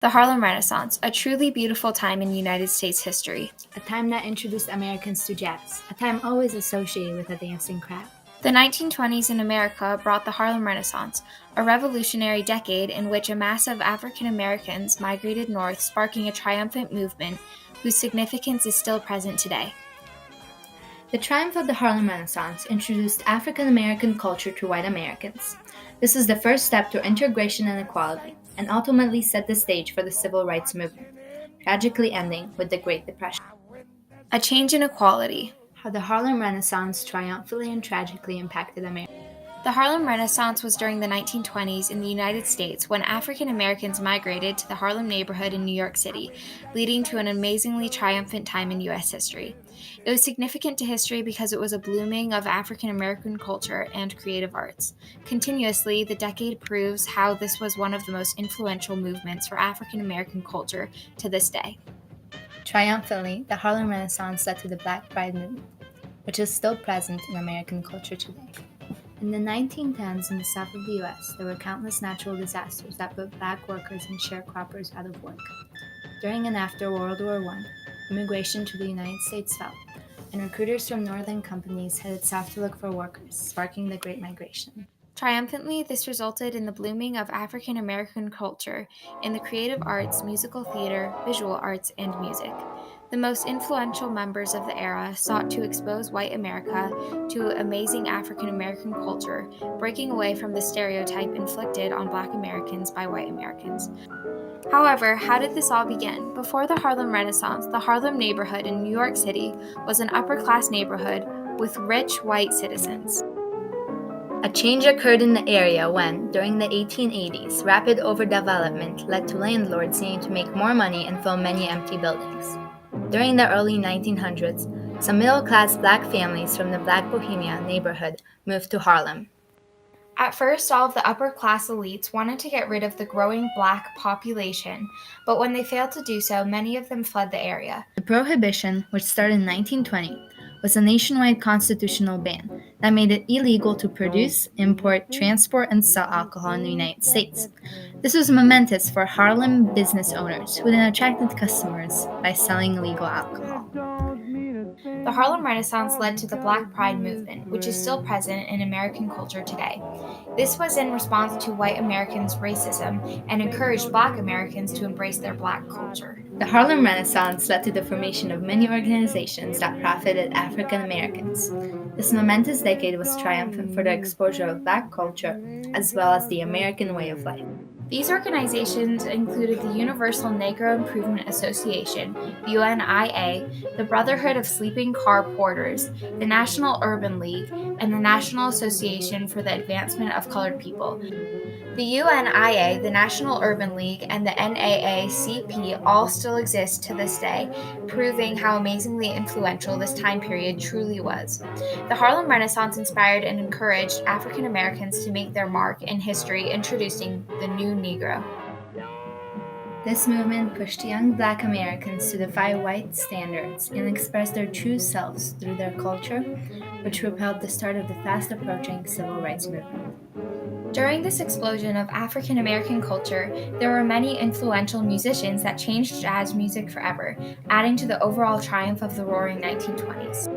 The Harlem Renaissance, a truly beautiful time in United States history. A time that introduced Americans to jazz, a time always associated with a dancing crowd. The 1920s in America brought the Harlem Renaissance, a revolutionary decade in which a mass of African Americans migrated north, sparking a triumphant movement whose significance is still present today. The triumph of the Harlem Renaissance introduced African American culture to white Americans. This was the first step to integration and equality, and ultimately set the stage for the Civil Rights Movement, tragically ending with the Great Depression. A change in equality. How the Harlem Renaissance triumphantly and tragically impacted America. The Harlem Renaissance was during the 1920s in the United States when African Americans migrated to the Harlem neighborhood in New York City, leading to an amazingly triumphant time in U.S. history. It was significant to history because it was a blooming of African American culture and creative arts. Continuously, the decade proves how this was one of the most influential movements for African American culture to this day. Triumphantly, the Harlem Renaissance led to the Black Pride movement, which is still present in American culture today. In the 1910s in the south of the U.S., there were countless natural disasters that put black workers and sharecroppers out of work. During and after World War I, immigration to the United States fell, and recruiters from northern companies headed south to look for workers, sparking the Great Migration. Triumphantly, this resulted in the blooming of African American culture in the creative arts, musical theater, visual arts, and music. The most influential members of the era sought to expose white America to amazing African American culture, breaking away from the stereotype inflicted on Black Americans by white Americans. However, how did this all begin? Before the Harlem Renaissance, the Harlem neighborhood in New York City was an upper-class neighborhood with rich white citizens. A change occurred in the area when, during the 1880s, rapid overdevelopment led to landlords needing to make more money and fill many empty buildings. During the early 1900s, some middle-class black families from the Black Bohemia neighborhood moved to Harlem. At first, all of the upper-class elites wanted to get rid of the growing black population, but when they failed to do so, many of them fled the area. The Prohibition, which started in 1920, was a nationwide constitutional ban that made it illegal to produce, import, transport, and sell alcohol in the United States. This was momentous for Harlem business owners who then attracted customers by selling illegal alcohol. The Harlem Renaissance led to the Black Pride movement, which is still present in American culture today. This was in response to white Americans' racism and encouraged Black Americans to embrace their Black culture. The Harlem Renaissance led to the formation of many organizations that profited African Americans. This momentous decade was triumphant for the exposure of Black culture as well as the American way of life. These organizations included the Universal Negro Improvement Association, UNIA, the Brotherhood of Sleeping Car Porters, the National Urban League, and the National Association for the Advancement of Colored People. The UNIA, the National Urban League, and the NAACP all still exist to this day, proving how amazingly influential this time period truly was. The Harlem Renaissance inspired and encouraged African Americans to make their mark in history, introducing the new Negro. This movement pushed young Black Americans to defy white standards and express their true selves through their culture, which propelled the start of the fast-approaching Civil Rights Movement. During this explosion of African American culture, there were many influential musicians that changed jazz music forever, adding to the overall triumph of the roaring 1920s.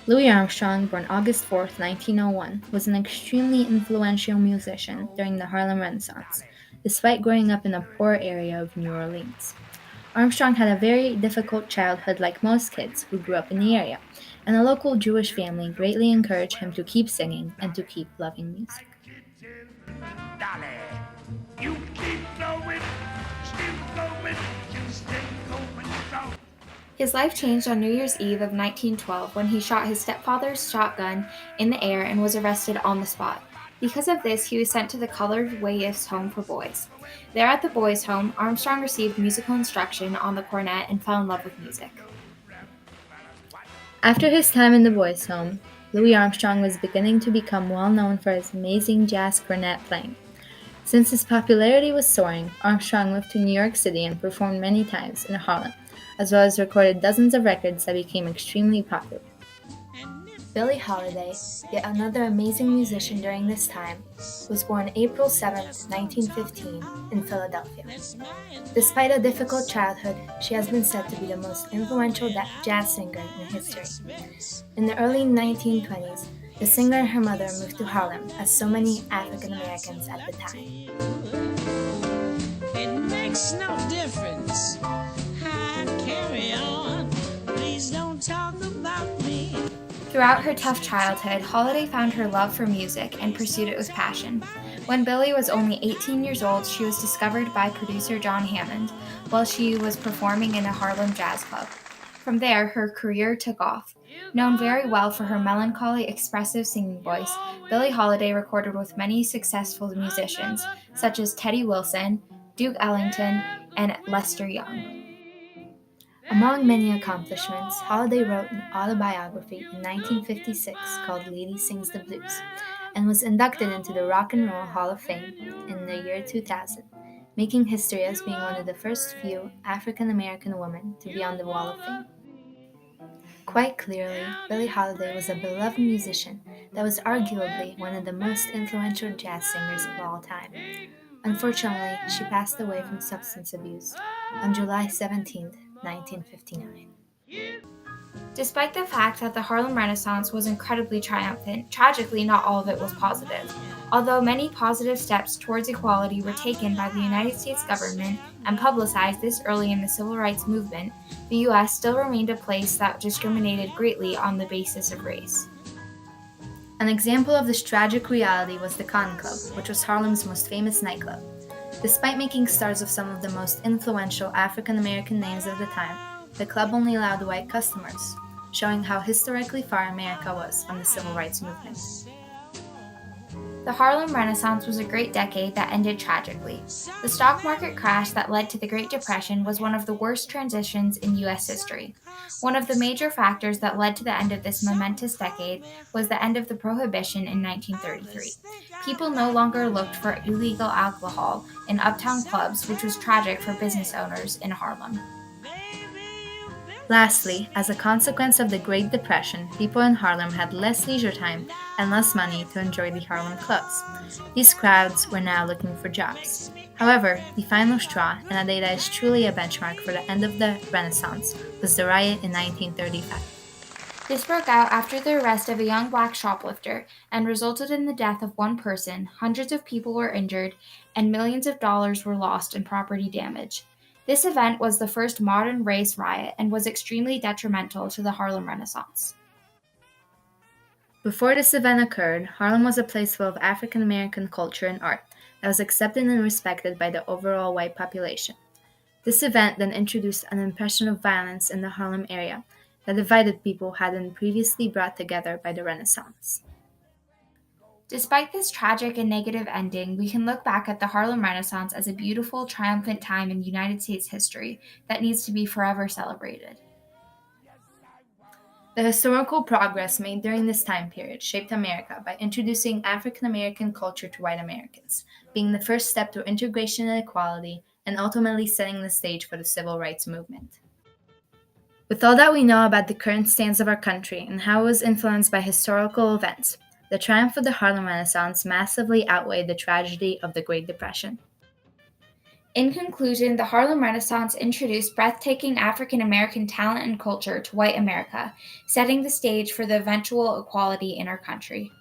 Louis Armstrong, born August 4, 1901, was an extremely influential musician during the Harlem Renaissance, despite growing up in a poor area of New Orleans. Armstrong had a very difficult childhood like most kids who grew up in the area, and a local Jewish family greatly encouraged him to keep singing and to keep loving music. You keep going, still going, you stay going strong. His life changed on New Year's Eve of 1912 when he shot his stepfather's shotgun in the air and was arrested on the spot. Because of this, he was sent to the Colored Waifs Home for Boys. There at the boys' home, Armstrong received musical instruction on the cornet and fell in love with music. After his time in the boys' home, Louis Armstrong was beginning to become well known for his amazing jazz cornet playing. Since his popularity was soaring, Armstrong moved to New York City and performed many times in Harlem, as well as recorded dozens of records that became extremely popular. Billie Holiday, yet another amazing musician during this time, was born April 7, 1915, in Philadelphia. Despite a difficult childhood, she has been said to be the most influential jazz singer in history. In the early 1920s, the singer and her mother moved to Harlem, as so many African Americans at the time. It makes no difference. I carry on. Please don't talk about me. Throughout her tough childhood, Holiday found her love for music and pursued it with passion. When Billie was only 18 years old, she was discovered by producer John Hammond while she was performing in a Harlem jazz club. From there, her career took off. Known very well for her melancholy, expressive singing voice, Billie Holiday recorded with many successful musicians, such as Teddy Wilson, Duke Ellington, and Lester Young. Among many accomplishments, Holiday wrote an autobiography in 1956 called Lady Sings the Blues, and was inducted into the Rock and Roll Hall of Fame in the year 2000, making history as being one of the first few African American women to be on the Wall of Fame. Quite clearly, Billie Holiday was a beloved musician that was arguably one of the most influential jazz singers of all time. Unfortunately, she passed away from substance abuse on July 17, 1959. Despite the fact that the Harlem Renaissance was incredibly triumphant, tragically not all of it was positive. Although many positive steps towards equality were taken by the United States government and publicized this early in the civil rights movement, the U.S. still remained a place that discriminated greatly on the basis of race. An example of this tragic reality was the Cotton Club, which was Harlem's most famous nightclub. Despite making stars of some of the most influential African American names of the time, the club only allowed white customers, showing how historically far America was from the civil rights movement. The Harlem Renaissance was a great decade that ended tragically. The stock market crash that led to the Great Depression was one of the worst transitions in U.S. history. One of the major factors that led to the end of this momentous decade was the end of the Prohibition in 1933. People no longer looked for illegal alcohol in uptown clubs, which was tragic for business owners in Harlem. Lastly, as a consequence of the Great Depression, people in Harlem had less leisure time and less money to enjoy the Harlem clubs. These crowds were now looking for jobs. However, the final straw, and a day that is truly a benchmark for the end of the Renaissance, was the riot in 1935. This broke out after the arrest of a young black shoplifter and resulted in the death of one person, hundreds of people were injured, and millions of dollars were lost in property damage. This event was the first modern race riot and was extremely detrimental to the Harlem Renaissance. Before this event occurred, Harlem was a place full of African American culture and art that was accepted and respected by the overall white population. This event then introduced an impression of violence in the Harlem area that divided people who had been previously brought together by the Renaissance. Despite this tragic and negative ending, we can look back at the Harlem Renaissance as a beautiful, triumphant time in United States history that needs to be forever celebrated. The historical progress made during this time period shaped America by introducing African American culture to white Americans, being the first step to integration and equality, and ultimately setting the stage for the civil rights movement. With all that we know about the current stance of our country and how it was influenced by historical events, the triumph of the Harlem Renaissance massively outweighed the tragedy of the Great Depression. In conclusion, the Harlem Renaissance introduced breathtaking African American talent and culture to white America, setting the stage for the eventual equality in our country.